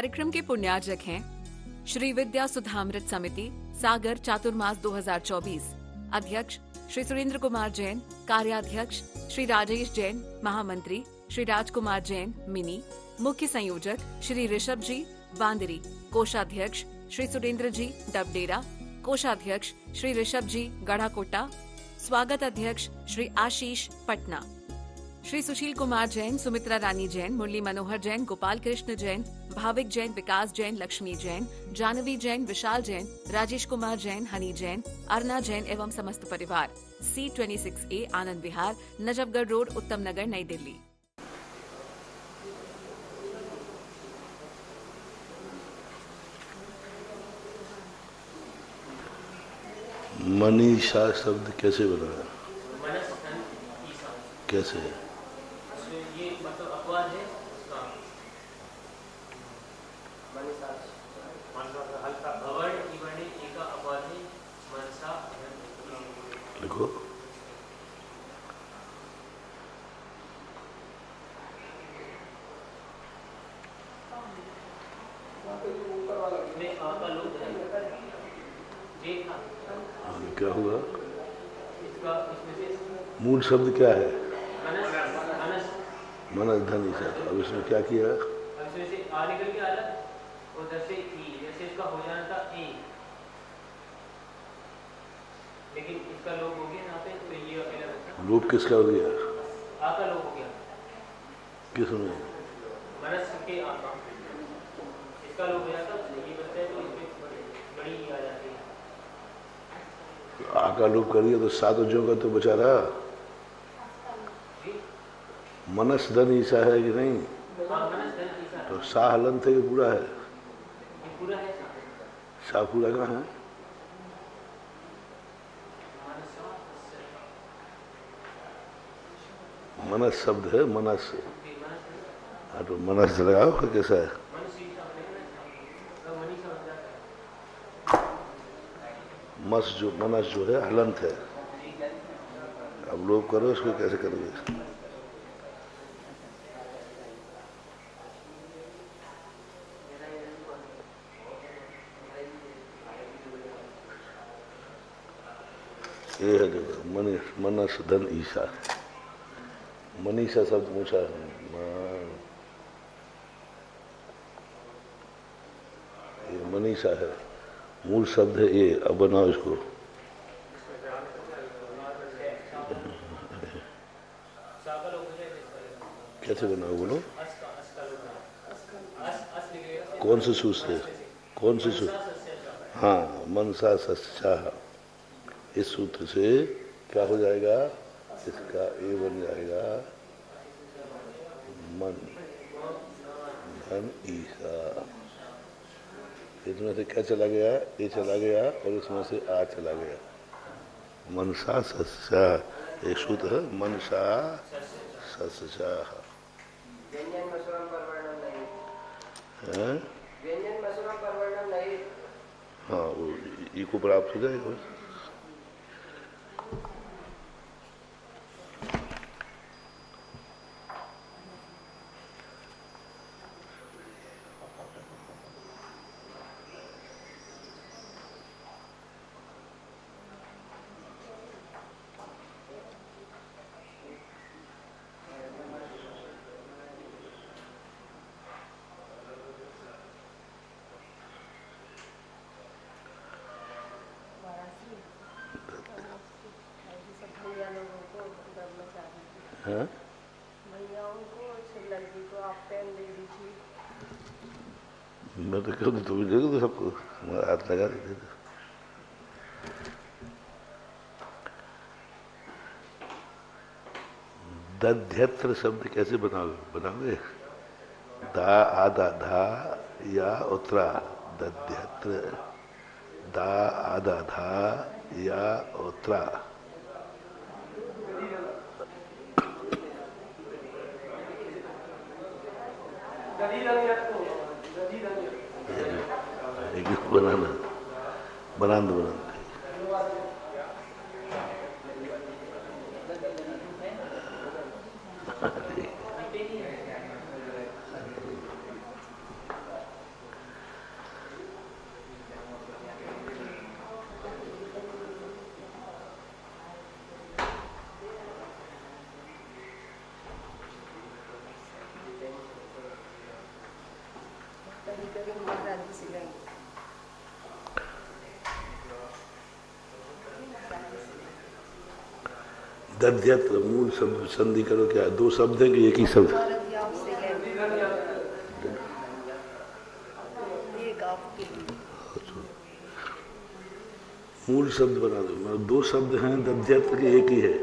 कार्यक्रम के पुण्यार्जक हैं श्री विद्या सुधामृत समिति सागर चातुर्मास 2024, अध्यक्ष श्री सुरेंद्र कुमार जैन, कार्याध्यक्ष श्री राजेश जैन, महामंत्री श्री राजकुमार जैन मिनी, मुख्य संयोजक श्री ऋषभ जी बांदरी, कोषाध्यक्ष श्री सुरेंद्र जी डबडेरा, कोषाध्यक्ष श्री ऋषभ जी गढ़ाकोटा, स्वागत अध्यक्ष श्री आशीष पटना। श्री सुशील कुमार जैन, सुमित्रा रानी जैन, मुरली मनोहर जैन, गोपाल कृष्ण जैन, भाविक जैन, विकास जैन, लक्ष्मी जैन, जानवी जैन, विशाल जैन, राजेश कुमार जैन, हनी जैन, अर्ना जैन एवं समस्त परिवार। C26A आनंद विहार, नजफगढ़ रोड, उत्तम नगर, नई दिल्ली। मनीषा शब्द कैसे बना? कैसे? ये मतलब अपवाद है उसका हल्का भवन इवने एका अपवाद है मनसा देखो में आका लोग जे था क्या हुआ? इसका इसमें से मूल शब्द क्या है? मनस मनस धन ईसा। तो अब इसमें क्या किया? अब इसमें से आ निकल के अलग और उधर से ई, जैसे इसका हो जाना था ए, लेकिन इसका लोग हो गया यहाँ पे, तो ये अकेला बचा। लोप किसका हो गया? आका लोग हो गया किसमें? मनस के आका, इसका लोग हो जाता है, ये बचता है तो इसमें बड़ी आ जाती है। तो आका लोप कर दिया तो सात उज्जों का तो बचा रहा। मनस धन ईसा है कि नहीं? तो सा हलंत है कि पूरा है? पूरा है। सा पूरा कहाँ है? मनस शब्द है, मनस। हाँ तो मनस लगाओ कि कैसा है? मस जो मनस जो है हलंत है। अब लोप करो, इसको कैसे करोगे? ये है देखो मनस धन ईसा। मनीषा शब्द पूछा है। ये मनीषा है, मूल शब्द है ये। अब बनाओ इसको। कैसे बनाओ बोलो? कौन से सूत्र से? कौन से सूत्र? हाँ, मनसा सस्या। इस सूत्र से क्या हो जाएगा? इसका ए बन जाएगा मन धन ईसा। इसमें से क्या चला गया? ए चला गया और इसमें से आ चला गया। मनसा सस्या एक सूत्र है, मनसा सस्या। हाँ, वो ई को प्राप्त हो जाएगा। हाँ? मैं तो कहूँ तुम देखो तो सबको हाथ लगा देते थे। दध्यत्र शब्द कैसे बनाओगे? दा आधा धा या उत्तरा। दध्यत्र दा आधा धा या उत्तरा। बनाना बनाना दध्यत्र मूल शब्द संधि करो, क्या दो शब्द हैं कि एक ही शब्द? मूल शब्द बना दो, मतलब दो शब्द हैं दध्यत्र के, एक ही है।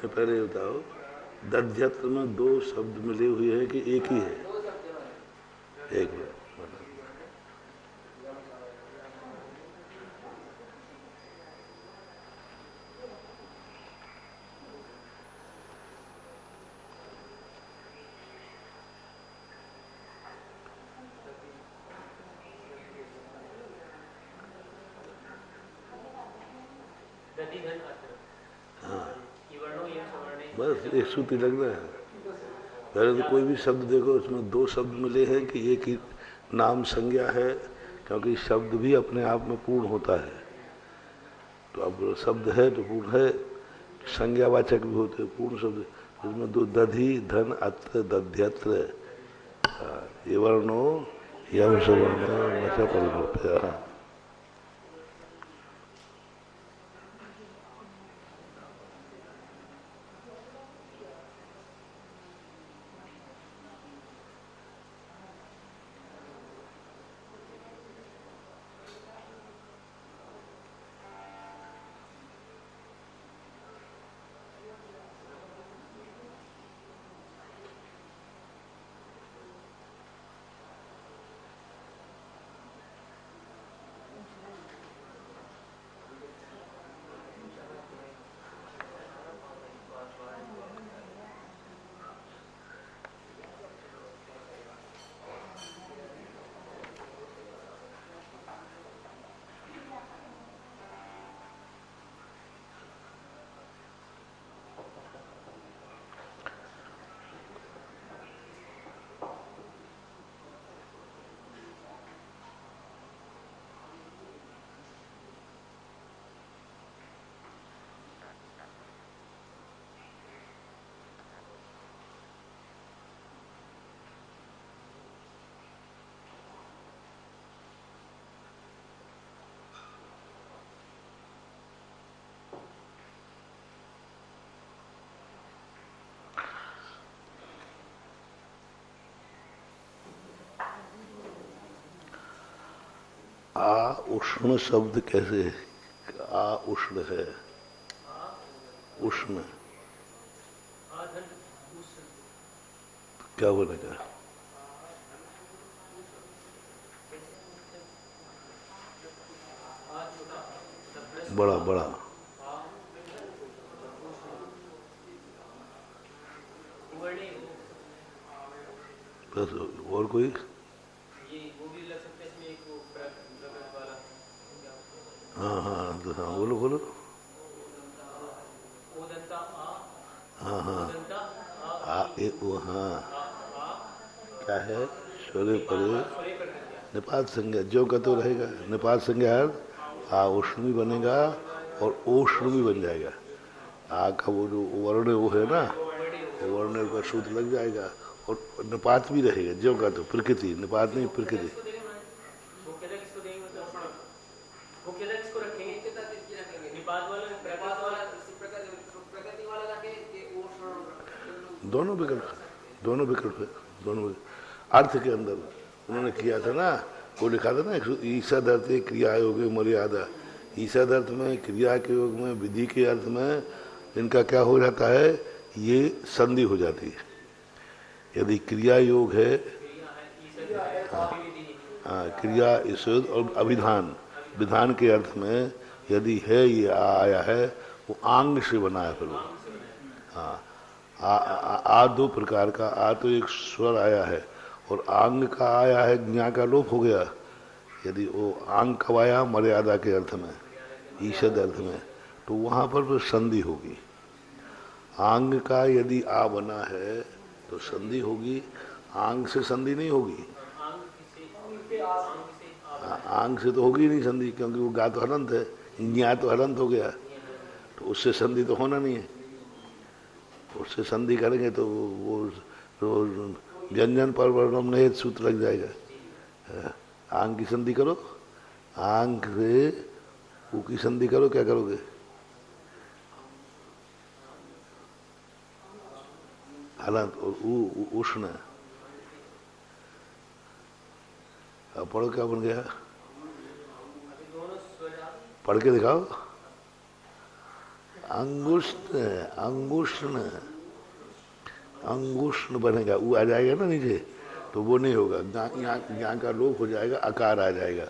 पहले बताओ, दध्यत्र में दो शब्द मिले हुए हैं कि एक ही है? एक है। बस एक सूत्र लगना है। पहले तो कोई भी शब्द देखो, उसमें दो शब्द मिले हैं कि एक ही नाम संज्ञा है, क्योंकि शब्द भी अपने आप में पूर्ण होता है। तो अब शब्द है तो पूर्ण है, संज्ञावाचक भी होते हैं पूर्ण शब्द। उसमें दो दधि धन अत्र दध्यत्र, ये वर्णो यम सवर्ण परिवर्त्य। आ उष्ण शब्द कैसे है? आ उष्ण है, उष्ण क्या बनेगा? बड़ा बड़ा, बस और कोई? हाँ हाँ तो हाँ बोलो बोलो। हाँ हाँ आ ए ओ, हाँ क्या है? स्वरे परे निपात संज्ञा, जो का तो रहेगा निपात संज्ञा, आ उष्ण भी बनेगा और ओष्ण भी बन जाएगा। आ का वो जो वर्ण वो है ना, वो वर्ण का सूत्र लग जाएगा और निपात भी रहेगा, जो का तो प्रकृति, निपात नहीं प्रकृति। दोनों विकल्प, दोनों विकल्प है, दोनों अर्थ के अंदर उन्होंने किया था ना, वो लिखा था ना, ईसा अर्थ क्रिया योग मर्यादा। ईसा अर्थ में, क्रिया के योग में, विधि के अर्थ में इनका क्या हो जाता है? ये संधि हो जाती है। यदि क्रिया योग है, हाँ क्रिया ईश्वर और अभिधान, विधान के अर्थ में यदि है ये आया है, वो आंग से बना है फिर वो। हाँ आ दो प्रकार का, आ तो एक स्वर आया है और आंग का आया है, ज्ञा का लोप हो गया। यदि वो आंग कब आया? मर्यादा के अर्थ में, ईषद अर्थ में, तो वहां पर तो संधि होगी। आंग का यदि आ बना है तो संधि होगी, आंग से संधि नहीं होगी। आंग से तो होगी नहीं संधि, क्योंकि वो गा तो हलंत है, ज्ञा तो हलंत हो गया, तो उससे संधि तो होना नहीं है। उससे संधि करेंगे तो वो व्यंजन पर वर्णम नहीं सूत्र लग जाएगा। आंग की संधि करो, आंग से ऊ की संधि करो, क्या करोगे? हलंत और उष्ण। अब पढ़ो क्या बन गया, पढ़ के दिखाओ। अंगुष्ण, अंगुष्ण, अंगुष्ण बनेगा, वो आ जाएगा ना नीचे, तो वो नहीं होगा, यहाँ का लोप हो जाएगा, आकार आ जाएगा।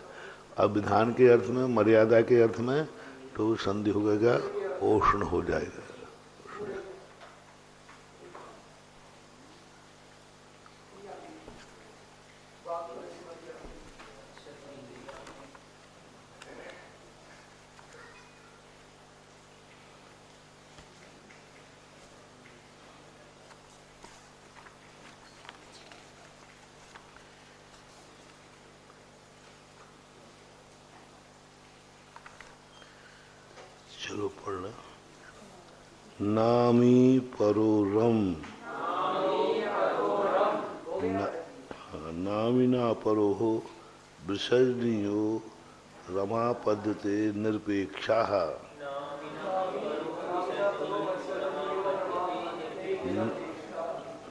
अब विधान के अर्थ में, मर्यादा के अर्थ में तो संधि हो गएगा, ओष्ण हो जाएगा। चलो पढ़ना। नामी परोरम, नामिना परोहो विसर्जनीयो रमापद्यते निरपेक्षाः।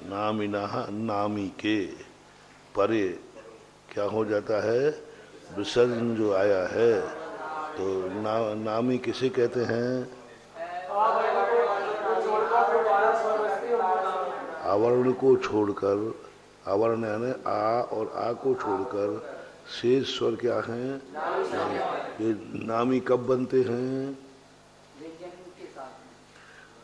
नामिना, नामी के, परे क्या हो जाता है, विसर्जन जो आया है, तो नामी किसे कहते हैं, आवरण को छोड़कर, आवरण यानी आ और आ को छोड़कर शेष स्वर क्या हैं, ये नामी कब बनते हैं,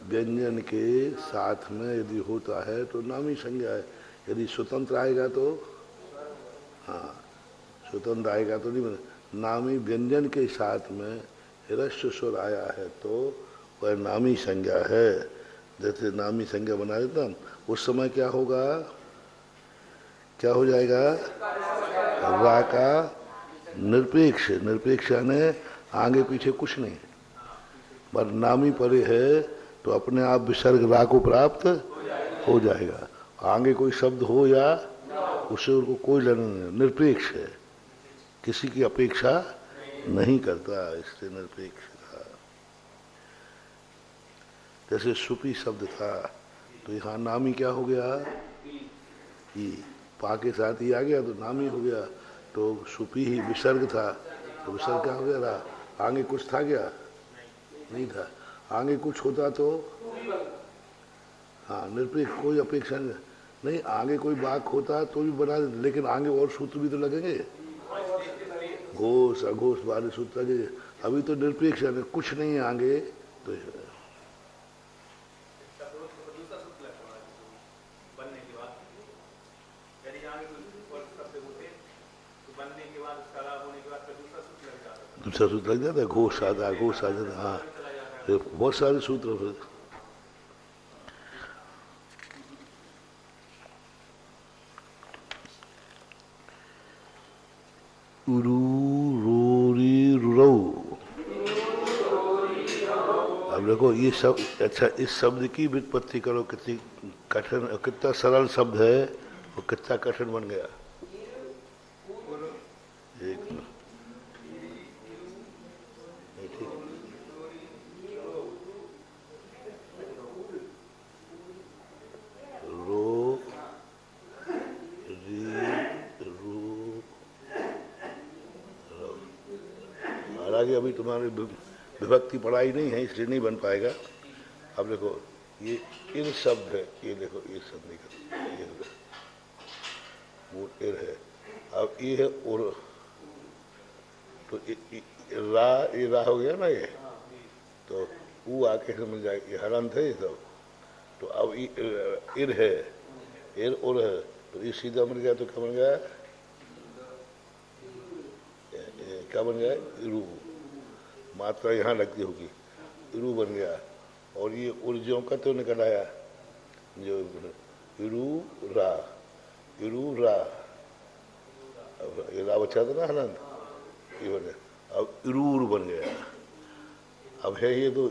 व्यंजन के साथ में यदि होता है तो नामी संज्ञा है। यदि स्वतंत्र आएगा तो, हाँ स्वतंत्र आएगा तो नहीं बने। नामी व्यंजन के साथ में ह्रस्व स्वर आया है तो वह नामी संज्ञा है। जैसे नामी संज्ञा बना देता हम, उस समय क्या होगा, क्या हो जाएगा, रा का निरपेक्ष, निरपेक्ष यानी आगे पीछे कुछ नहीं, पर नामी परे है तो अपने आप विसर्ग रा को प्राप्त हो जाएगा। आगे कोई शब्द हो या उससे उनको कोई लेना नहीं, निरपेक्ष है, किसी की अपेक्षा नहीं करता, इससे निरपेक्ष था। जैसे सुपी शब्द था तो यहाँ नामी क्या हो गया, ई, पा के साथ ही आ गया तो नामी हो गया। तो सुपी ही विसर्ग था तो विसर्ग क्या हो गया, रहा। आगे कुछ था क्या, नहीं था। आगे कुछ होता तो, हाँ निरपेक्ष, कोई अपेक्षा नहीं। आगे कोई वाक होता तो भी बना देते, लेकिन आगे और सूत्र भी तो लगेंगे, घोष अघोष वाले सूत्र लगे। अभी तो निरपेक्ष है, कुछ नहीं है आगे तो दूसरा सूत्र लग जाता है, घोष आता, घोष आ जाता, हाँ बहुत सारे सूत्र फिर। उरू रोरी रुरौ, अब देखो ये सब, अच्छा इस शब्द की व्युत्पत्ति करो, कितनी कठिन, कितना सरल शब्द है और कितना कठिन बन गया। एक रो री रू, हालांकि अभी तुम्हारी विभक्ति पढ़ाई नहीं है इसलिए नहीं बन पाएगा। अब देखो ये इन शब्द है, ये देखो ये शब्द निकल, ये वो ir है। अब ये है और, तो रा, ये रा हो गया ना, ये तो ऊ आके समझ जाए, ये हलंत है ये सब। तो अब इर है, ir और है, तो ये सीधा बन गया, तो क्या बन गया, क्या बन गया, इरू, मात्रा यहाँ लगती होगी, इरू बन गया। और ये उर्जों का तो निकल आया, जो इरू रा, इरू रा, ये रा बचा था ना हलंत, ये बन गया। अब इरूर बन गया। अब है ये तो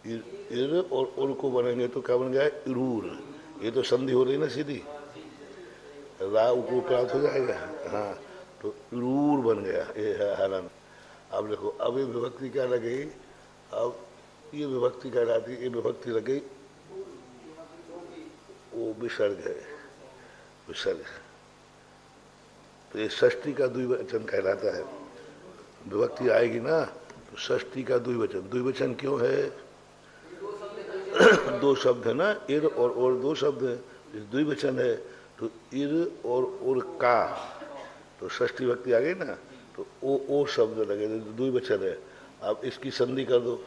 इर और उर को बनेंगे तो क्या बन गया, इरूर। ये तो संधि हो रही ना सीधी, रा को प्राप्त हो जाएगा, हाँ तो इरूर बन गया, ये है हलन। अब देखो अब ये विभक्ति क्या लग गई, अब ये विभक्ति कहलाती, ये विभक्ति लग गई वो विसर्ग है, विसर्ग। तो ये षष्ठी का द्विवचन कहलाता है। विभक्ति आएगी ना तो षष्ठी का द्विवचन। द्विवचन क्यों है? दो शब्द है ना, इर और दो शब्द है, द्विवचन है। तो इर और उर का, तो षष्ठी विभक्ति आ गई ना, तो ओ शब्द लगे, द्विवचन है। अब इसकी संधि कर दो,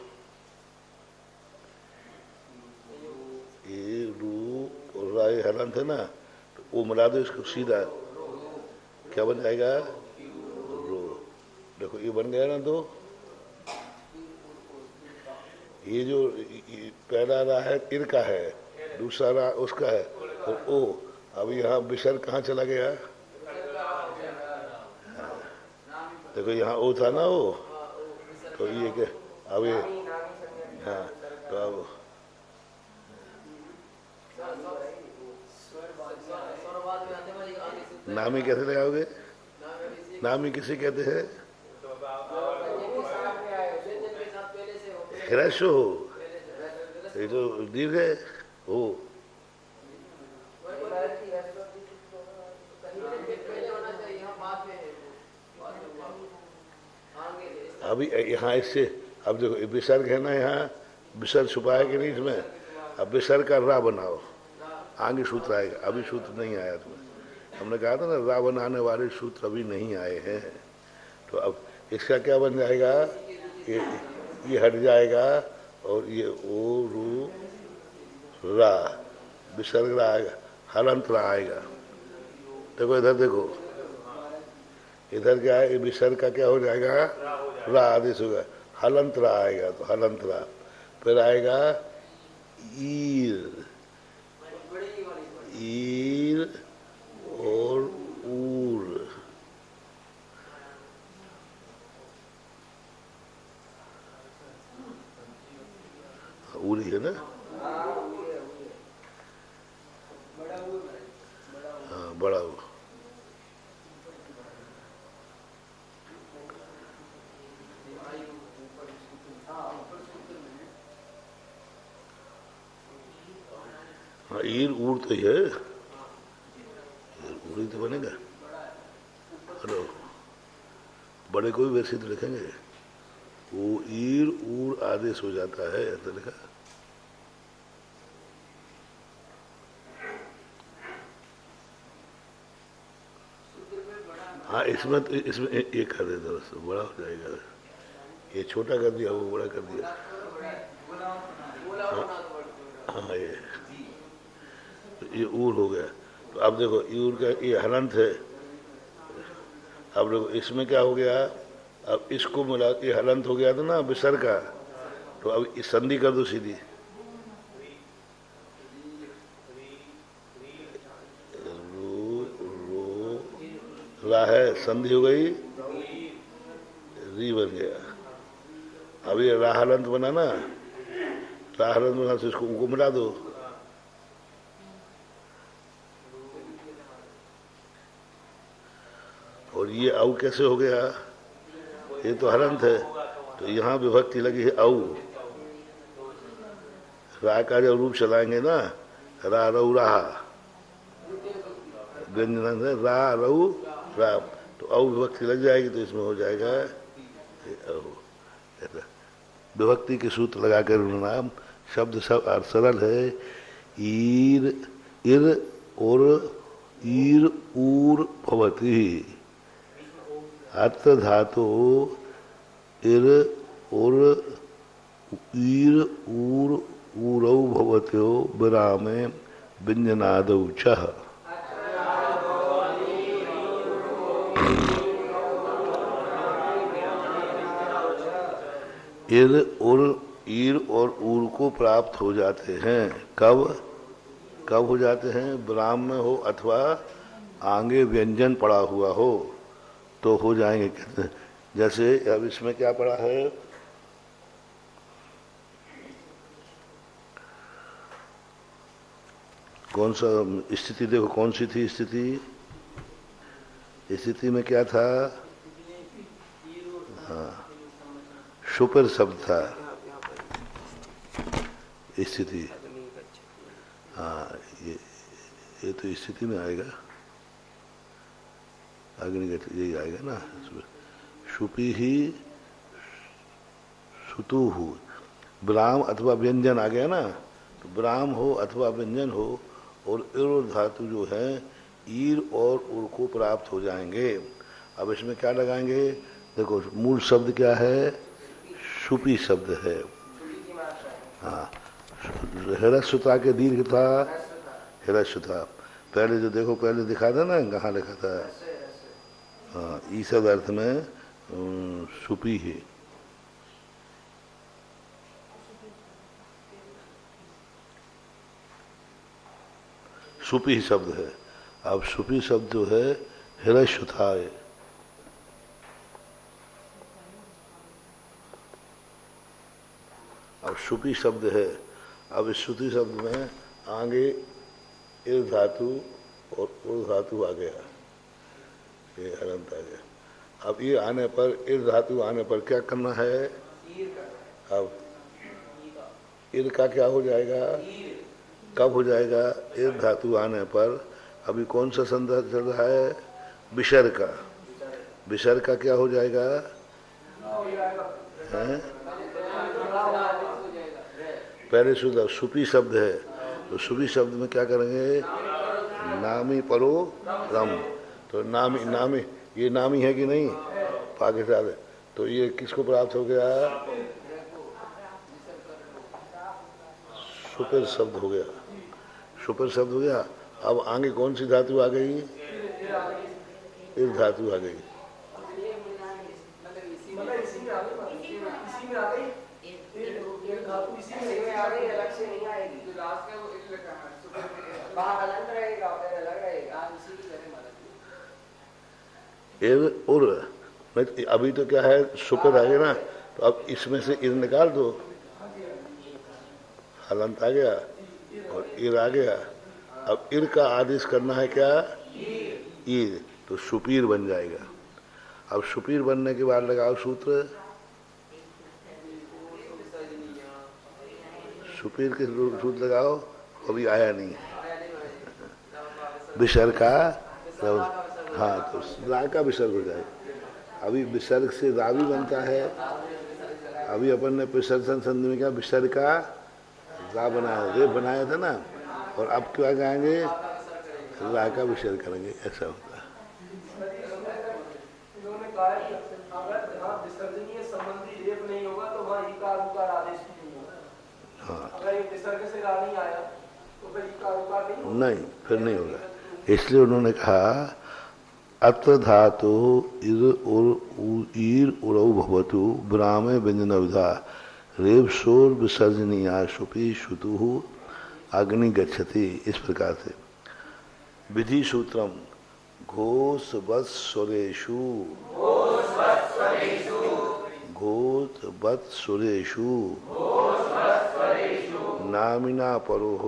ये रू और राय हलंत है ना, तो वो मिला दो इसको सीधा, क्या बन जाएगा? रो। देखो ये बन गया ना। तो ये जो पहला रा है इर का है, दूसरा रा उसका है, और ओ। अब यहाँ विसर्ग कहाँ चला गया? देखो यहाँ ओ था ना, ओ, तो ये क्या अब ये, हाँ, तो अब नामी कैसे लगाओगे? नामी किसे कहते हैं? ह्रस्व हो, ये तो दीर्घ है हो। अभी यहाँ इससे, अब देखो विसर्ग है ना, यहाँ विसर्ग छुपा है कि नहीं इसमें? अब विसर्ग का रा बनाओ, आगे सूत्र आएगा। अभी सूत्र नहीं आया तुम्हें, हमने कहा था ना रा बनाने वाले सूत्र अभी नहीं आए हैं। तो अब इसका क्या बन जाएगा? ये हट जाएगा और ये ओ रू रा, विसर्ग रा आएगा, हलंत रा आएगा। देखो इधर देखो, इधर क्या है? विसर्ग का क्या हो जाएगा? रा आदेश होगा, हलंत रा आएगा, तो हलंत रा। फिर आएगा ईर, ईर और ऊर। उरी है ना, हाँ बड़ा ऊ। हाँ ईर ऊर तो ही है, ऊरी तो बनेगा। हेलो, बड़े को भी वैसे तो लिखेंगे, वो ईर ऊर आदेश हो जाता है, ऐसा लिखा। हाँ इसमें तो, इसमें एक कर देता तो बड़ा हो जाएगा। ये छोटा कर दिया, वो बड़ा कर दिया। हाँ ये ऊर हो गया। तो अब देखो ऊर का ये हलंत है। अब देखो इसमें क्या हो गया? अब इसको मिला, ये हलंत हो गया था ना विसर्ग का, तो अब इस संधि कर दो सीधी। रा है, संधि हो गई, री बन गया। अब ये राहलंत बना ना, राहलंत बना तो इसको उनको मिला दो, और ये औ कैसे हो गया? ये तो हलंत है, तो यहाँ विभक्ति लगी है औ। रा का जब रूप चलाएंगे ना, रा रऊ रहा, व्यंजन है रा रऊ रा, तो औ विभक्ति लग जाएगी, तो इसमें हो जाएगा औ। विभक्ति के सूत्र लगाकर नाम शब्द सब अर्थ सरल है। ईर इर और ईर ऊर भवति, अर्थ धातु इर और ईर ऊर ऊरौ भवत्यो विरामे व्यंजनादौ च। इर और ईर और ऊर को प्राप्त हो जाते हैं। कब कब हो जाते हैं? विराम में हो अथवा आगे व्यंजन पड़ा हुआ हो तो हो जाएंगे, कहते हैं। जैसे अब इसमें क्या पड़ा है? कौन सा स्थिति देखो, कौन सी थी स्थिति? स्थिति में क्या था? हाँ, सुपर शब्द था स्थिति। हाँ, ये ये तो स्थिति में आएगा, अग्निगत यही आएगा ना। शुपी ही सुतु हु, ब्राह्म अथवा व्यंजन आ गया ना, तो ब्राह्म हो अथवा व्यंजन हो और ईर धातु जो है ईर और उर को प्राप्त हो जाएंगे। अब इसमें क्या लगाएंगे, देखो मूल शब्द क्या है, शुपी शब्द है। हाँ, हिरस्वता के दीर्घ था, हिरस्वता पहले जो देखो पहले दिखा था ना, कहाँ लिखा था, हाँ ईसद अर्थ में शुपी है। शुपी शब्द है। अब शुपी शब्द जो है हिरस्वता है। अब शुपी शब्द है। अब इस श्रुति शब्द में आगे इर धातु और उर धातु आ गया, ये हलंत आ गया। अब ये आने पर, इर धातु आने पर क्या करना है, अब इर का क्या हो जाएगा, कब हो जाएगा, इर धातु आने पर। अभी कौन सा संदर्भ चल रहा है, विसर्ग का। विसर्ग का क्या हो जाएगा है? पहले शुद्ध सुपी शब्द है, तो सुपी शब्द में क्या करेंगे, नामी परो रम। तो नामी, नामी ये नामी है कि नहीं, पाकिस्तान, तो ये किसको प्राप्त हो गया, सुपर शब्द हो गया, सुपर शब्द हो गया। अब आगे कौन सी धातु आ गई, इर धातु आ गई। और अभी तो क्या है, सुपर आ गया ना, तो अब इसमें से इर निकाल दो, हलंत आ गया और इर आ गया। अब इर का आदेश करना है क्या, ईर, तो सुपीर बन जाएगा। अब सुपीर बनने के बाद लगाओ सूत्र, सुपीर के सूत्र लगाओ, अभी आया नहीं। विसर्ग का, हाँ तो रा का विसर्ग हो जाएगा। अभी विसर्ग से रा भी बनता है। अभी अपन ने विसर्जन संधि में क्या विसर्ग का रा बनाया, रे बनाया था ना, और अब क्या गाएंगे, रा का विसर्ग करेंगे, ऐसा होता है। उन्होंने कहा कि अगर जहाँ विसर्जनीय संबंधी रेप नहीं होगा तो वहाँ इकार उकार आदेश भी नहीं होगा। हाँ। अगर ये विसर्ग से रा नहीं आया तो फिर इकार उकार नहीं होगा। नहीं, फिर नहीं होगा। इसलिए उन्होंने कहा अत्र धातु इर उर ईर उरौ भवतु ब्राह्मे व्यंजन विधा रेप शोर विसर्जनीया शुपी श्रुतु अग्नि गच्छति। इस प्रकार से विधि सूत्रम घोष वत्सुरेषु, घोष वत्सुरेषु नामिना परोह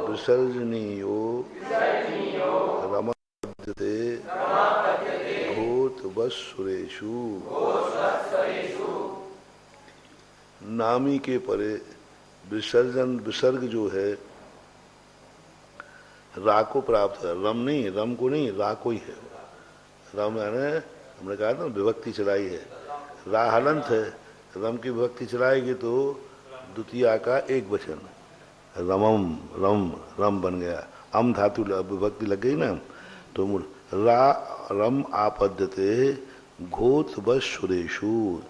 विसर्जनीयो रमते घोष वत्सुरेषु। नामी के परे विसर्जन, विसर्ग जो है रा को प्राप्त है, रम नहीं, रम को नहीं, रा को ही है। रम यानी हमने कहा था विभक्ति चलाई है, रा हलंत है, रम की विभक्ति चलाएगी तो द्वितीया का एक वचन रमम, रम रम बन गया। अम धातु विभक्ति लग गई ना, तो रा रम आपद्यते घोष व सुरेशु।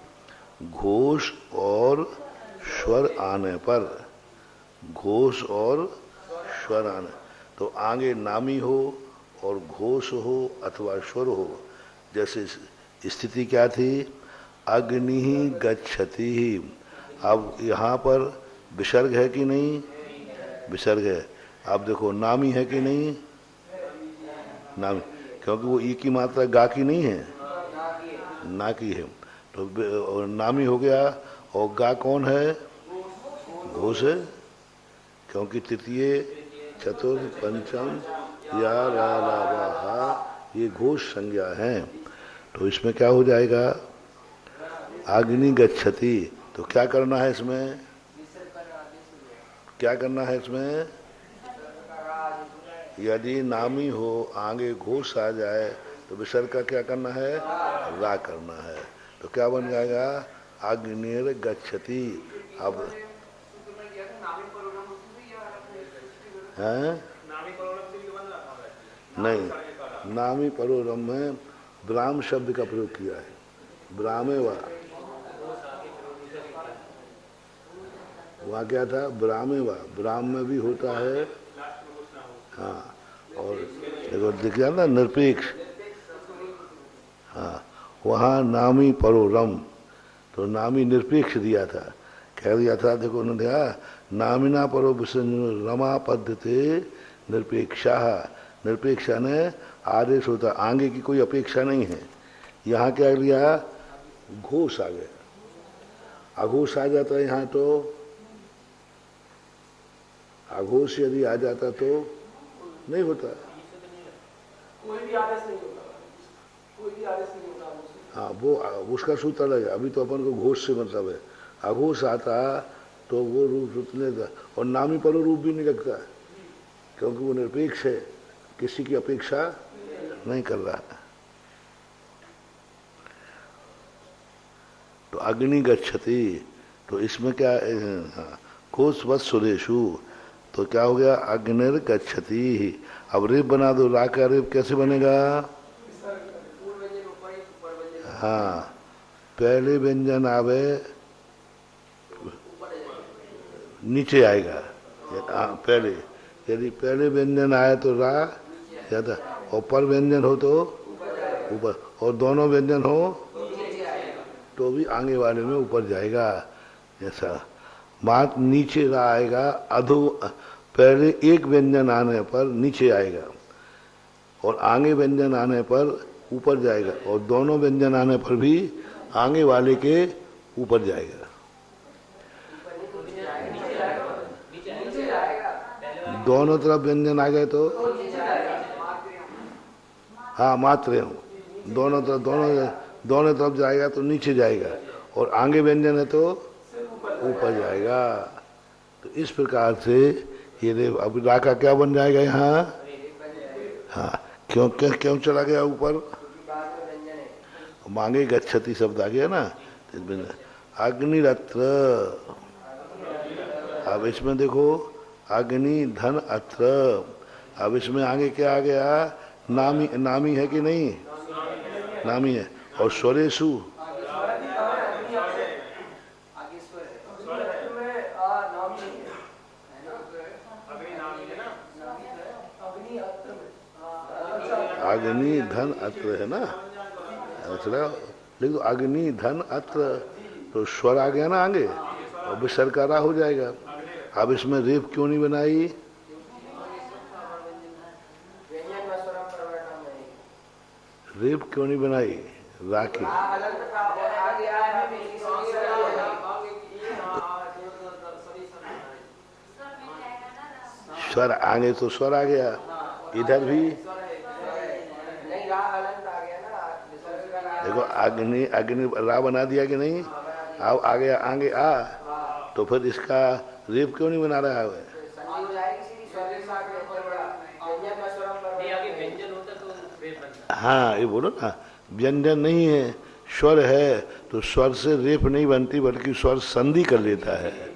घोष और स्वर आने पर, घोष और स्वर आने, तो आगे नामी हो और घोष हो अथवा स्वर हो। जैसे स्थिति क्या थी, अग्नि गच्छति। अब यहाँ पर विसर्ग है कि नहीं, विसर्ग है। अब देखो नामी है कि नहीं, नामी, क्योंकि वो ई की मात्रा गा की नहीं है, ना की है, तो नामी हो गया। और गा कौन है, घोष है, क्योंकि तृतीय चतुर्थ पंचम या रा ला वा हा ये घोष संज्ञा है। तो इसमें क्या हो जाएगा, अग्नि गच्छति। तो क्या करना है इसमें, क्या करना है इसमें, यदि नामी हो आगे घोष आ जाए तो विसर्ग का क्या करना है, रा करना है। तो क्या बन जाएगा, अग्निर गच्छति। अब हैं नहीं, नामी परोरम में ब्राह्म शब्द का प्रयोग किया है, ब्राह्मे वा, वहाँ क्या था, ब्राह्मे वा, ब्राह्म में भी होता है। हाँ, और देखो दिख जाता निरपेक्ष, हाँ, वहाँ नामी परोरम, तो नामी निरपेक्ष दिया था, कह दिया था, देखो उन्होंने दिया नामिना परो रमा पद्धति निरपेक्षा, निरपेक्षा ने आदेश होता, आगे की कोई अपेक्षा नहीं है। यहाँ क्या लिया, घोष आ गया, अघोष आ जाता है यहाँ, तो अघोष यदि आ जाता तो नहीं होता, कोई भी आदेश नहीं होता, कोई भी आदेश नहीं होता। हाँ, वो उसका सूत्र अलग है, अभी तो अपन को घोष से मतलब है। अघोष आता तो वो रूप सुतने था, और नामी परो रूप भी नहीं लगता, क्योंकि वो निरपेक्ष है, किसी की अपेक्षा नहीं कर रहा है। तो अग्नि गच्छति, तो इसमें क्या, घोष वत् सुरेशु, तो क्या हो गया, अग्निर गच्छति। अब रेप बना दो, रा का रेप कैसे बनेगा, हाँ, पहले व्यंजन आवे नीचे आएगा, पहले यदि पहले व्यंजन आए तो रा ज्यादा, और पर व्यंजन हो तो ऊपर, और दोनों व्यंजन हो तो भी आगे वाले में ऊपर जाएगा। जैसा मात नीचे रा आएगा, अधो पहले एक व्यंजन आने पर नीचे आएगा, और आगे व्यंजन आने पर ऊपर जाएगा, और दोनों व्यंजन आने पर भी आगे वाले के ऊपर जाएगा। दोनों तरफ व्यंजन आ गए तो, हाँ, मात्रे हो, दोनों तरफ, दोनों तरफ जाएगा तो नीचे जाएगा, और आगे व्यंजन है तो ऊपर जाएगा। तो इस प्रकार से ये अब रा का क्या बन जाएगा यहाँ, हाँ, क्यों क्यों क्यों चला गया ऊपर, मांगे गच्छति शब्द आ गया ना, अग्निरत्र। अब इसमें देखो अग्नि धन अत्र, अब इसमें आगे क्या आ गया, नामी, नामी है कि नहीं, नामी है, और स्वरेशु, अग्नि धन अत्र है ना, चला लिख दो, अग्नि धन अत्र, तो स्वर आ गया ना आगे, और विसर्ग का रा हो जाएगा। अब इसमें रेप क्यों नहीं बनाई, रेप क्यों नहीं बनाई, रा की, स्वर आगे तो स्वर आ गया, इधर भी देखो अग्नि, अग्नि रा बना दिया कि नहीं, अब आ गया आगे आ, तो फिर इसका रेप क्यों नहीं बना रहा है, हाँ, ये बोलो ना, व्यंजन नहीं है, स्वर है, तो स्वर से रेप नहीं बनती, बल्कि स्वर संधि कर लेता है।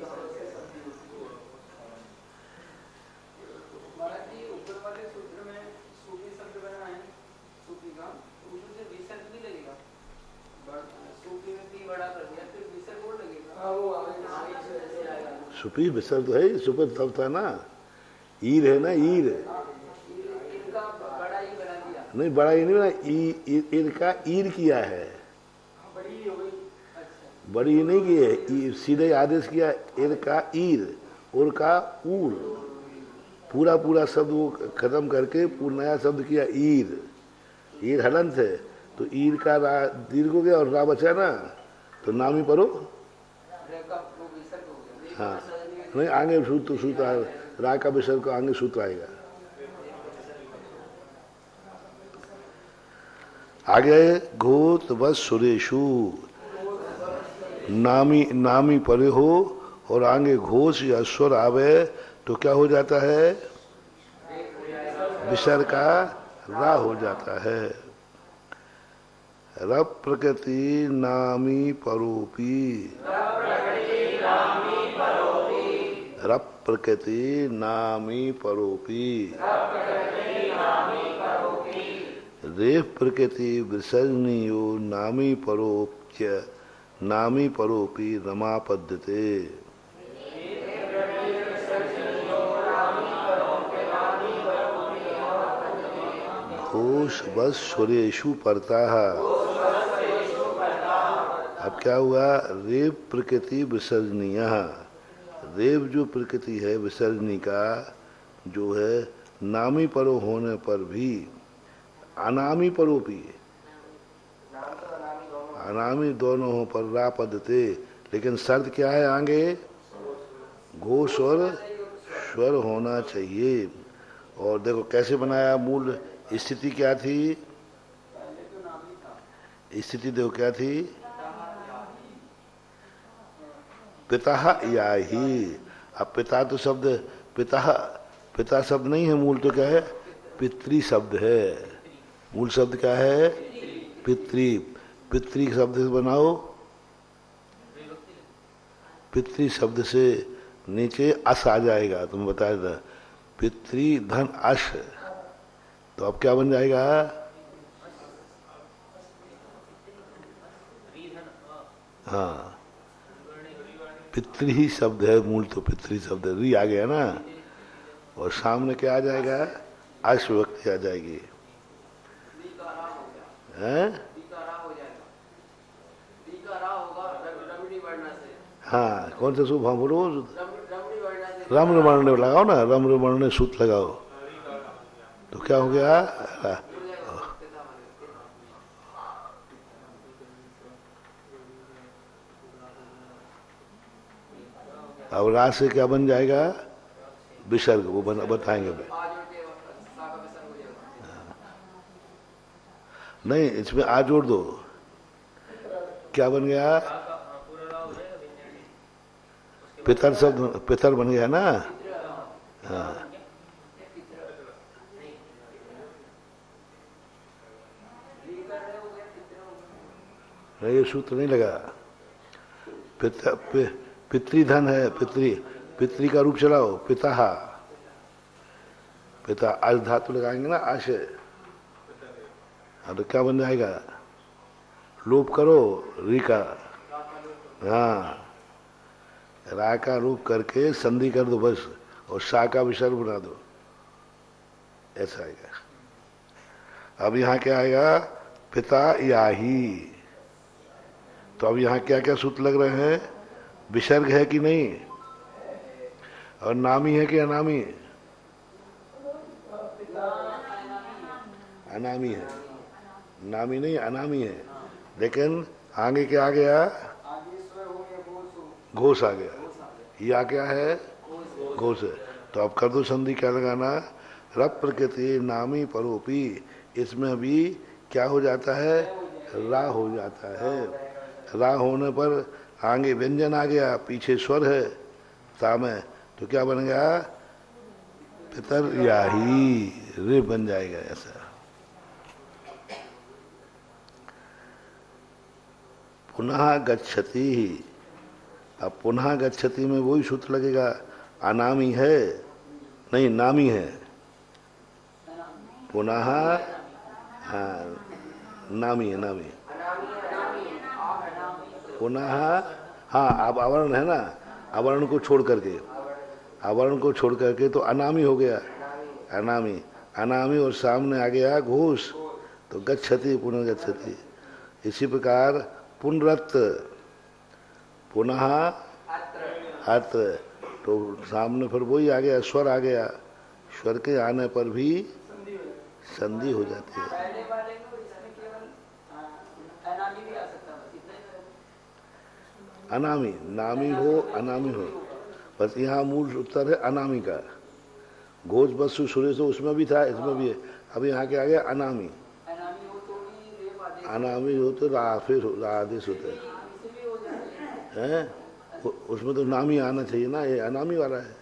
सुपी विसर्ग तो है, सुपर तब था ना, ईर है ना, ईर नहीं, बड़ा ही नहीं बना, ईर का ईर किया है, बड़ी नहीं की है, सीधे आदेश किया, ईर का ईर, उर का ऊर, पूरा पूरा शब्द वो खत्म करके पूरा नया शब्द किया, ईर, ईर हलंत है, तो ईर का रा दीर्घ हो गया, और रा बचा ना, तो नामी परो, हाँ, नहीं आगे सूत्र, सूत्र रा का विसर्ग का आगे सूत्र आएगा। आगे घोत व सुरेशु, नामी, नामी परे हो और आगे घोष या स्वर आवे तो क्या हो जाता है, विसर्ग का रा हो जाता है। रप प्रकृति नामी परोपी, रप प्रकृति नामी परोपी, रेफ प्रकृति विसर्जनीयो नामी परोप्य नामी परोपी रमापद्यते। घोष बस सुरेशु परता। अब क्या हुआ? रेव प्रकृति विसर्जनीय, रेव जो प्रकृति है विसर्जनी का जो है नामी परो होने पर भी अनामी परोपी, अनामी दोनों हो पर रा पदते, लेकिन शर्त क्या है? आगे घोष और स्वर होना चाहिए। और देखो कैसे बनाया, मूल स्थिति क्या थी? स्थिति देखो क्या थी? पिता या ही। अब पिता तो शब्द पिता शब्द नहीं है, मूल तो क्या है? पितृ शब्द है। मूल शब्द क्या है? पितृ शब्द से बनाओ, पितृ शब्द से नीचे अस आ जाएगा, तुम बताया था पितृ धन अश, तो अब क्या बन जाएगा? हाँ, पितृ ही शब्द है, मूल तो पितृ शब्द है, री आ गया ना, और सामने क्या आ जाएगा? अश व्यक्ति आ जाएगी। हैं? हाँ, कौन सा सूप? हाँ बोलो, रम्र वर्ण लगाओ ना, रम्र वर्ण सूत लगाओ, तो क्या हो गया? अब राज से क्या बन जाएगा? विसर्ग, वो बताएंगे। नहीं, इसमें आ जोड़ दो, क्या बन गया? पितर शब्द, पितर बन गया ना। हाँ, नहीं ये सूत्र नहीं लगा। पितृधन है, पितृ का रूप चलाओ, पिता, पिता आज धातु लगाएंगे ना, आशय। हाँ, तो क्या बन जाएगा? लोप करो री का, हाँ, रा का रूप करके संधि कर दो बस, और शा का विसर्ग बना दो, ऐसा आएगा। अब यहाँ क्या आएगा? पिता या ही। तो अब यहाँ क्या क्या सूत्र लग रहे हैं? विसर्ग है कि नहीं, और नामी है कि अनामी? अनामी है, नामी नहीं अनामी है। लेकिन आगे क्या आ गया? घोष आ गया। या क्या है? घोष है। तो अब कर दो संधि, क्या लगाना? रप प्रकृति नामी परोपी, इसमें भी क्या हो जाता है? रा हो जाता है। रा होने पर आगे व्यंजन आ गया, पीछे स्वर है ता में, तो क्या बन गया? पितर या ही, रे बन जाएगा ऐसा। पुनः गच्छति, अब पुनः गच्छति में वही सूत्र लगेगा, अनामी है नहीं, नामी है। पुनः, हाँ, नामी है, नामी। पुनः, हाँ, अब आवरण है ना, आवरण को छोड़ करके, आवरण को छोड़ करके तो अनामी हो गया, अनामी, अनामी, और सामने आ गया घोष, तो गच्छति, पुनर्गच्छति। इसी प्रकार पुनरत, पुनः अत्र, तो सामने फिर वही आ गया, स्वर आ गया, स्वर के आने पर भी संधि हो जाती है। अनामी, नामी हो अनामी हो, बस यहाँ मूल उत्तर है अनामी का। घोष बसु सुरेश उसमें भी था, इसमें भी है। अब यहाँ के आ गया अनामी, अनामी हो तो फिर आदेश होता है, उसमें तो नामी आना चाहिए ना, ये अनामी वाला है।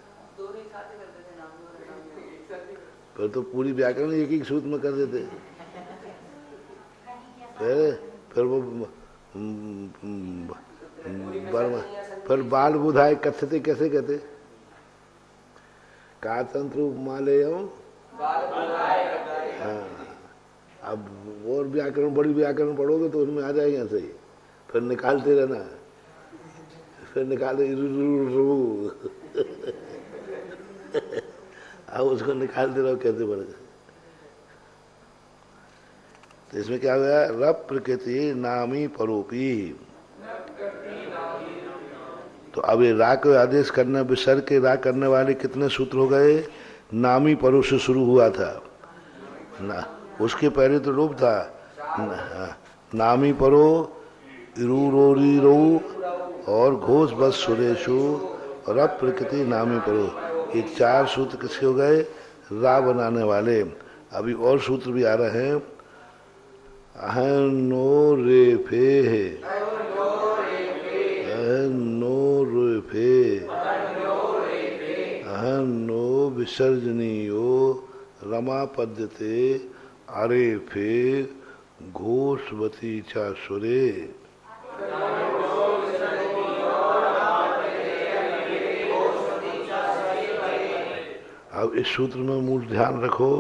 फिर तो पूरी व्याकरण एक ही सूत्र में कर देते। फिर वो फिर बाल बुधाए कथते कैसे कहते? का तंत्र उपमालयम। हाँ, अब और व्याकरण, बड़ी व्याकरण पढ़ोगे तो उसमें आ जाएगा सही, फिर निकालते रहना, फिर निकाले अब उसको निकालते रहो कैसे बनेगा। तो इसमें क्या हुआ? रप प्रकृति नामी परोपी। तो अब ये रा को आदेश करना, विसर्ग के रा करने वाले कितने सूत्र हो गए? नामी परो से शुरू हुआ था ना, उसके पहले तो रूप था नामी परो, इरू रोरी रो और घोष बस सुरेशु और अब प्रकृति नामी परो। ये 4 सूत्र किसके हो गए? रा बनाने वाले। अभी और सूत्र भी आ रहे हैं। अहनो रे फे, अहनो रे फे, अहनो विसर्जनीयो रमा पद्यते अरे फे घोषवती चा सुरे। अब इस सूत्र में मूल ध्यान रखो।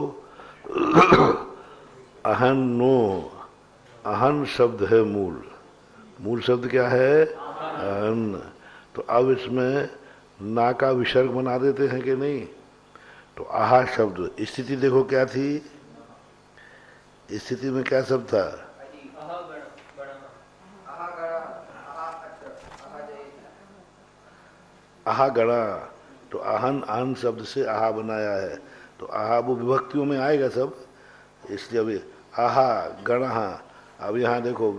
अहन नो, अहन शब्द है मूल, मूल शब्द क्या है? अहन। तो अब इसमें ना का विसर्ग बना देते हैं कि नहीं? तो आहा शब्द, स्थिति देखो क्या थी? स्थिति में क्या शब्द था? आहा गणा। तो आहन, आहन शब्द से आहा बनाया है। तो आहा वो विभक्तियों में आएगा सब, इसलिए अभी आहा गणहा। अब यहाँ देखो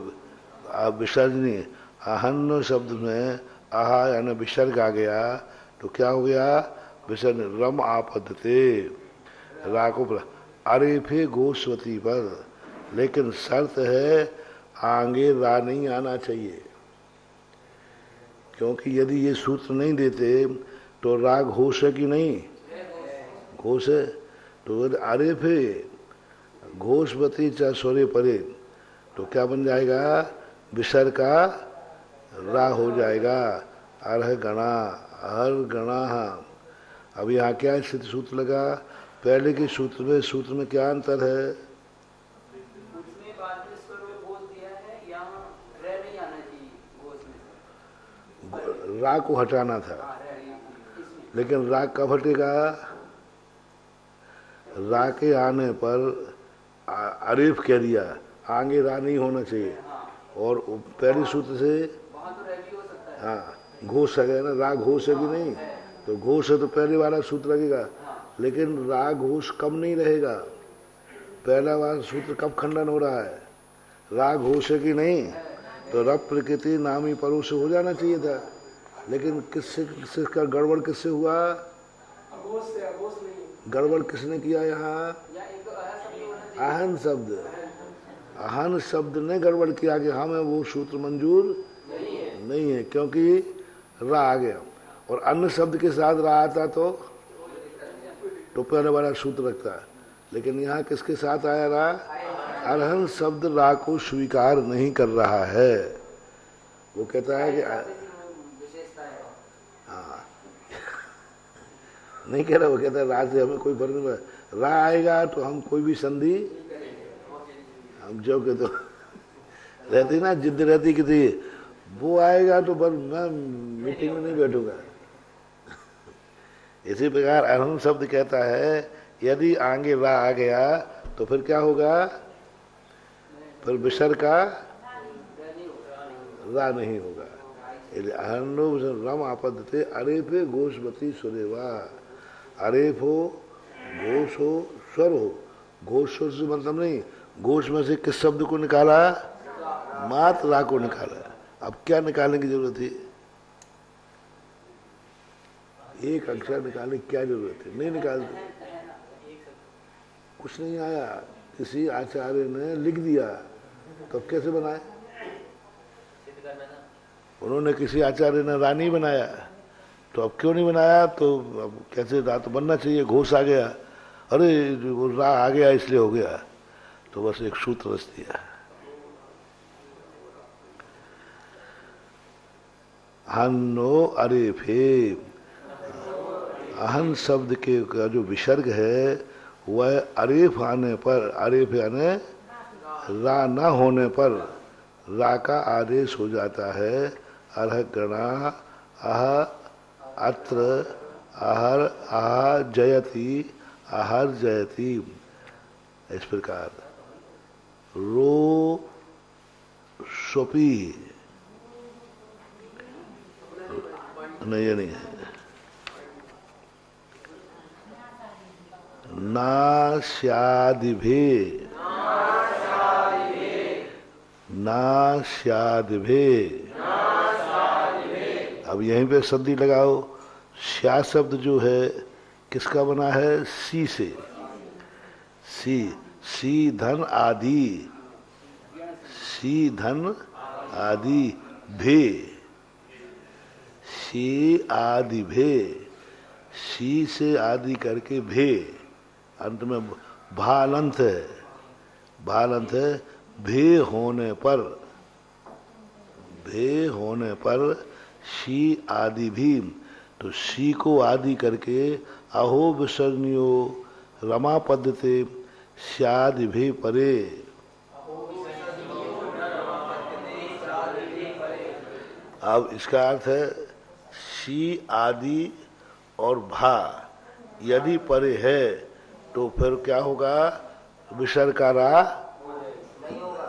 विसर्जनी, आहन शब्द में आहा यानी विसर्ग आ गया, तो क्या हो गया? विसर्जन रम आपदते, रा को अरे फे गोस्वती पर। लेकिन शर्त है आगे रा नहीं आना चाहिए, क्योंकि यदि ये सूत्र नहीं देते तो राग घोष है कि नहीं? घोष है। तो अरे फे घोषवती चा स्वरे परे, तो क्या बन जाएगा? विसर्ग का रा हो जाएगा। अर्ह गणा, हर गणा। अब यहाँ क्या स्थिति सूत्र लगा? पहले के सूत्र में क्या अंतर है? राग को हटाना था, लेकिन राग कब हटेगा? रा के आने पर अरीफ कह दिया, आगे रा नहीं होना चाहिए। और पहले सूत्र से हाँ घोष है ना, राग घोष है कि नहीं? तो घोष है तो पहले वाला सूत्र लगेगा, लेकिन राग घोष कब नहीं रहेगा? पहला वाला सूत्र कब खंडन हो रहा है? राग घोष है कि नहीं? तो रब प्रकृति नामी परो से हो जाना चाहिए था, लेकिन किससे का गड़बड़ किससे हुआ? गड़बड़ किसने किया यहाँ? आहन शब्द, आहन शब्द ने गड़बड़ किया कि हमें वो सूत्र मंजूर नहीं है, क्योंकि रा आ गया। और अन्य शब्द के साथ रा आता तो पहले वाला सूत्र रखता है, लेकिन यहाँ किसके साथ आया रा? अरहन शब्द रा को स्वीकार नहीं कर रहा है। वो कहता है कि हाँ नहीं कह रहा, वो कहता है रा से हमें कोई फर्क नहीं पड़ता। रा आएगा तो हम कोई भी संधि, हम जो के तो रहती ना जिद रहती कि थी, वो आएगा तो बस मैं मीटिंग में नहीं बैठूंगा। इसी प्रकार अरहन शब्द कहता है यदि आगे रा आ गया तो फिर क्या होगा? फिर विसर्ग का रा नहीं होगा। अहनो रम आपदते अरेफे घोषवती सुरेवा। अरेफ हो, घोष हो, स्वर हो। घोष स्वर से मतलब नहीं, घोष में से किस शब्द को निकाला? मात्र रा को निकाला। अब क्या निकालने की जरूरत है? एक अक्षर निकालने की क्या जरूरत है? नहीं निकालते, कुछ नहीं आया, किसी आचार्य ने लिख दिया, तो अब कैसे बनाए? उन्होंने किसी आचार्य ने रा नहीं बनाया, तो अब क्यों नहीं बनाया? तो अब कैसे रा तो बनना चाहिए, घोष आ गया। अरे वो रा आ गया इसलिए हो गया, तो बस एक सूत्र रच दिया। अहन्नो अरे फे, अहन शब्द के का जो विसर्ग है वह अरेफ आने पर, अरेफ यानी रा न होने पर रा का आदेश हो जाता है। अर्ह गणा अह अत्र आहर आह जयति आहर जयति, इस प्रकार रो सोपी नहीं, ये नहीं है। नास्यादिभे, नास्यादिभे, अब यहीं पे संधि लगाओ। श्या शब्द जो है किसका बना है? सी से। सी, सी धन आदि, सी धन आदि भे, सी आदि भे, सी से आदि करके भे, अंत में भालंत है, भालंत है। भे होने पर, भे होने पर सी आदि भी, तो सी को आदि करके अहो विसर्जनियो रमा पद्धते स्यादि भी परे। अब इसका अर्थ है सी आदि और भा यदि परे है तो फिर क्या होगा? विसर्ग का रा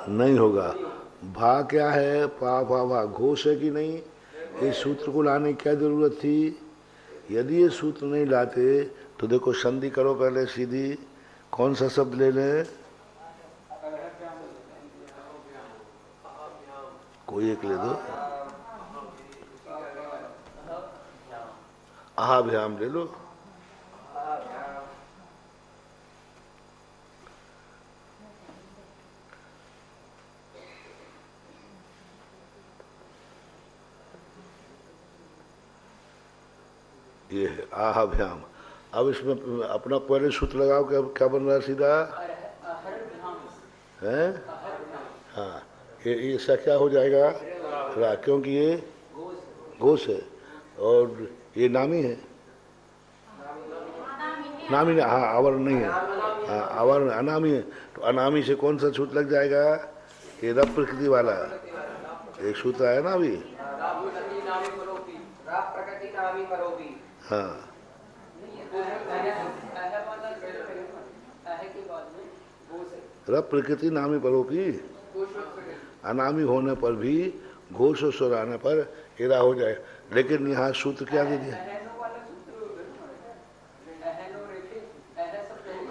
नहीं होगा। भा क्या है? पा भा भा घोष है कि नहीं? इस सूत्र को लाने की क्या जरूरत थी? यदि ये सूत्र नहीं लाते तो देखो संधि करो पहले सीधी। कौन सा शब्द ले लें? कोई एक ले दो। आहाभ्याम ले लो। ये है आहाभ्याम। अब इसमें अपना पहले सूत्र लगाओ कि अब क्या बन रहा है सीधा है? हाँ, ये इसका क्या हो जाएगा? रा, क्योंकि ये घोष है और ये नामी है। नामी नहीं, हाँ आवरण नहीं है, हाँ आवरण अनामी है। तो अनामी से कौन सा सूत्र लग जाएगा? ये रब प्रकृति वाला एक सूत्र आया ना अभी। हाँ, रब प्रकृति नामी परोपी, अनामी होने पर भी घोष और स्वर आने पर एरा हो जाए। लेकिन यहाँ सूत्र क्या दे दिया?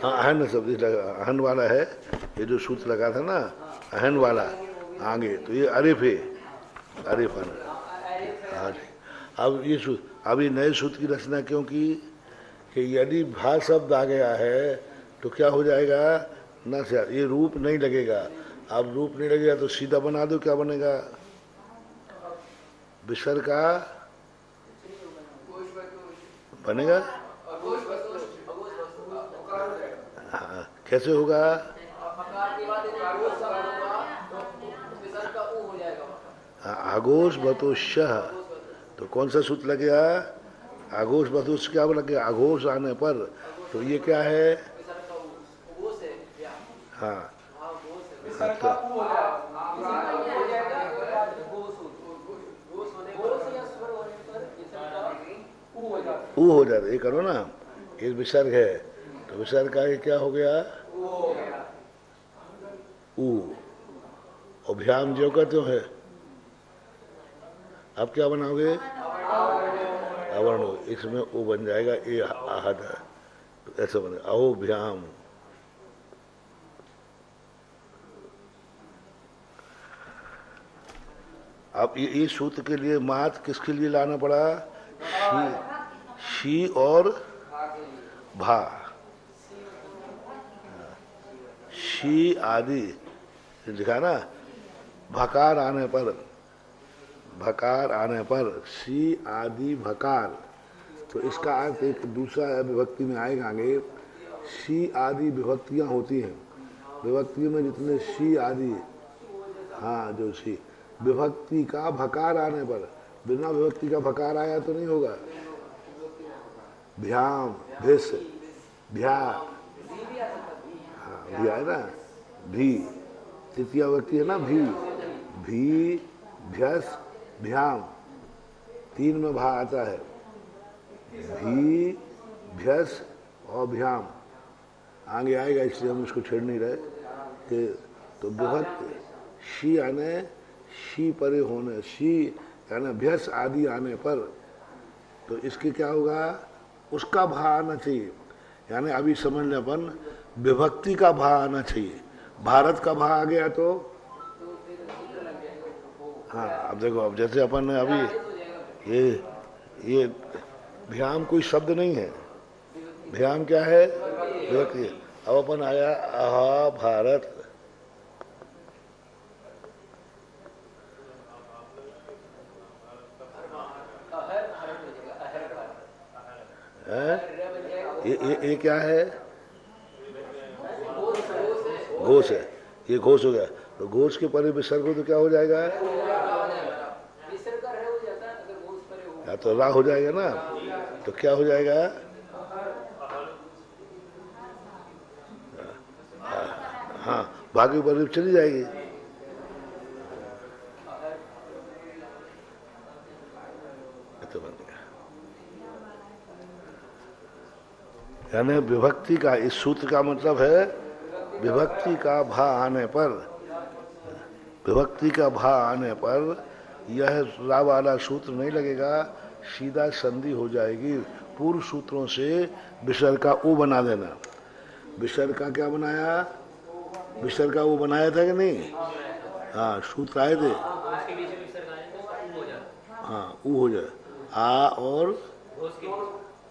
हाँ अहन शब्द अहन वाला है। ये जो सूत्र लगा था ना अहन वाला आगे, तो ये अरिफ है, अरिफ है। हाँ जी। अब ये सूत्र, अभी नए सूत्र की रचना क्यों की? कि यदि भा शब्द आ गया है तो क्या हो जाएगा? न से ये रूप नहीं लगेगा। अब रूप नहीं लगेगा तो सीधा बना दो, क्या बनेगा? विसर्ग का बनेगा। हाँ, कैसे होगा? आघोष बतोषः, तो कौन सा सूत्र लगेगा? आघोष बतोष क्या लगेगा? आघोष आने पर, तो ये क्या है? हाँ, ऊ हो जाता। ये करो ना, ये विसर्ग है तो विसर्ग का ये क्या हो गया? ऊ। और भ्याम जो करते हो है, अब क्या बनाओगे? अवर्ण। इसमें वो बन जाएगा ये आहद है, तो ऐसा बने अहो भ्याम। अब ये सूत्र के लिए मात किसके लिए लाना पड़ा? शी और भा। शी आदि लिखा ना, भकार आने पर, भकार आने पर सी आदि भकार, तो इसका अर्थ एक दूसरा विभक्ति में आएगा आगे। शी आदि विभक्तियां होती हैं, विभक्तियों में जितने शी आदि, हाँ जो शी, विभक्ति का भकार आने पर, बिना विभक्ति का भकार आया तो नहीं होगा। भ्याम, भिस, भ्या, हाँ भी आए ना, भी तृतीया व्यक्ति है ना, भी, भी, भ्यस, भ्याम, तीन में भा आता है, भी, भ्यस और भ्याम। आगे आएगा इसलिए हम इसको छेड़ नहीं रहे कि तो विभक्ति शी आने, शी परे होने, शी यानी भ्यस आदि आने पर तो इसके क्या होगा, उसका भा आना चाहिए। यानी अभी समझ लें अपन, विभक्ति का भा आना चाहिए। भारत का भा आ गया तो हाँ, अब देखो, अब जैसे अपन ने अभी ये भ्याम कोई शब्द नहीं है, भ्याम क्या है, विभक्ति। अब अपन आया आहा भारत, ये क्या है, घोष है, ये घोष हो गया। तो घोष के परे विसर्ग हो तो क्या हो जाएगा, या तो रा हो जाएगा ना, तो क्या हो जाएगा, हाँ बाकी पर चली जाएगी। तो बन गया। यानी विभक्ति का, इस सूत्र का मतलब है विभक्ति का भा आने पर, विभक्ति का भा आने पर यह रा वाला सूत्र नहीं लगेगा, सीधा संधि हो जाएगी। पूर्व सूत्रों से विसर्ग का ओ बना देना। विसर्ग का क्या बनाया, विसर्ग का वो बनाया था कि नहीं, हाँ सूत्र आए थे, हाँ ऊ हो जाए। आ और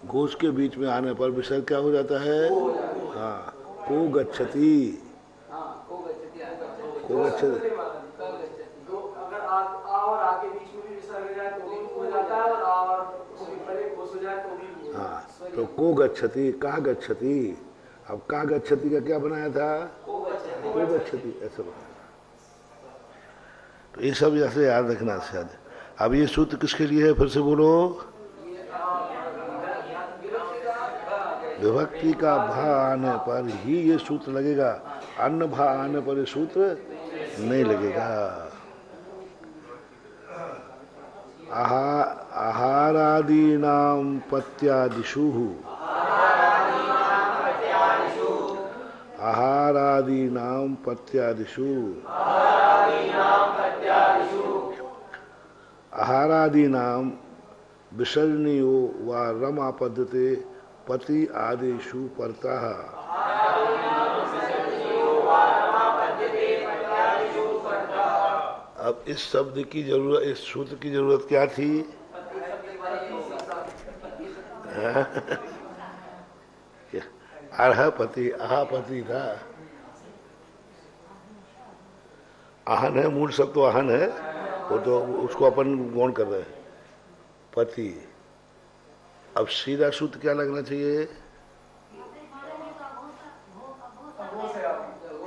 घोष के बीच में आने पर विसर्ग क्या हो जाता है, हाँ को गच्छति, को गच्छति। अगर आ और आ के बीच में भी विसर्ग जाए तो भी हो जाता है, और उसके परे घोष हो जाए तो भी। हाँ तो को गच्छति, का गच्छति। अब का गच्छति का क्या बनाया था, को गच्छति, ऐसा बनाया। तो ये सब जैसे याद रखना शायद। अब ये सूत्र किसके लिए है, फिर से बोलो, विभक्ति का भा आने पर ही ये सूत्र लगेगा, अन्य भा आने पर ये सूत्र नहीं लगेगा। आहारादीनां पत्यादिषु, आहारादीनां पत्यादिषु, आहारादीनां विसर्जनीयो व रमा पद्धते पति आदिषु परतः। अब इस शब्द की जरूरत, इस सूत्र की जरूरत क्या थी, अर्हपति, अहापति था, आहन है, मूल शब्द तो आहन है, वो तो उसको अपन गौण कर रहे हैं, पति। अब सीधा सूत्र क्या लगना चाहिए,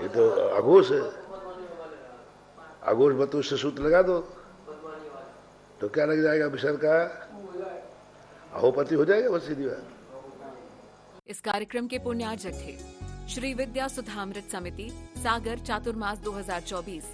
ये तो अघोष है, अघोष बतूष से सूत्र लगा दो तो क्या लग जाएगा, विसर्ग का अहोपति हो जाएगा, बस सीधी बात। इस कार्यक्रम के पुण्यार्जक थे श्री विद्या सुधामृत समिति, सागर, चातुर्मास 2024।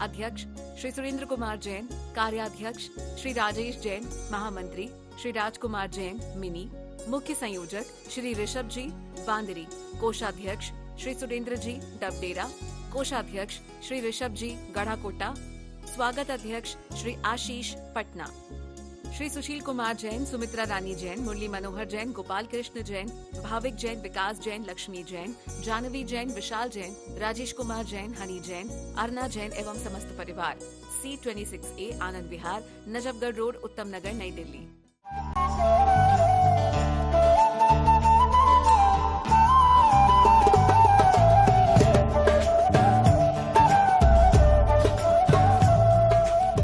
अध्यक्ष श्री सुरेंद्र कुमार जैन, कार्याध्यक्ष श्री राजेश जैन, महामंत्री श्री राजकुमार जैन, मिनी, मुख्य संयोजक श्री ऋषभ जी, बांदरी, कोषाध्यक्ष श्री सुरेंद्र जी, डबडेरा, कोषाध्यक्ष श्री ऋषभ जी, गढ़ाकोटा, स्वागत अध्यक्ष श्री आशीष, पटना, श्री सुशील कुमार जैन, सुमित्रा रानी जैन, मुरली मनोहर जैन, गोपाल कृष्ण जैन, भाविक जैन, विकास जैन, लक्ष्मी जैन, जानवी जैन, विशाल जैन, राजेश कुमार जैन, हनी जैन, अर्ना जैन एवं समस्त परिवार। C26A आनंद विहार, नजफगढ़ रोड, उत्तम नगर, नई दिल्ली।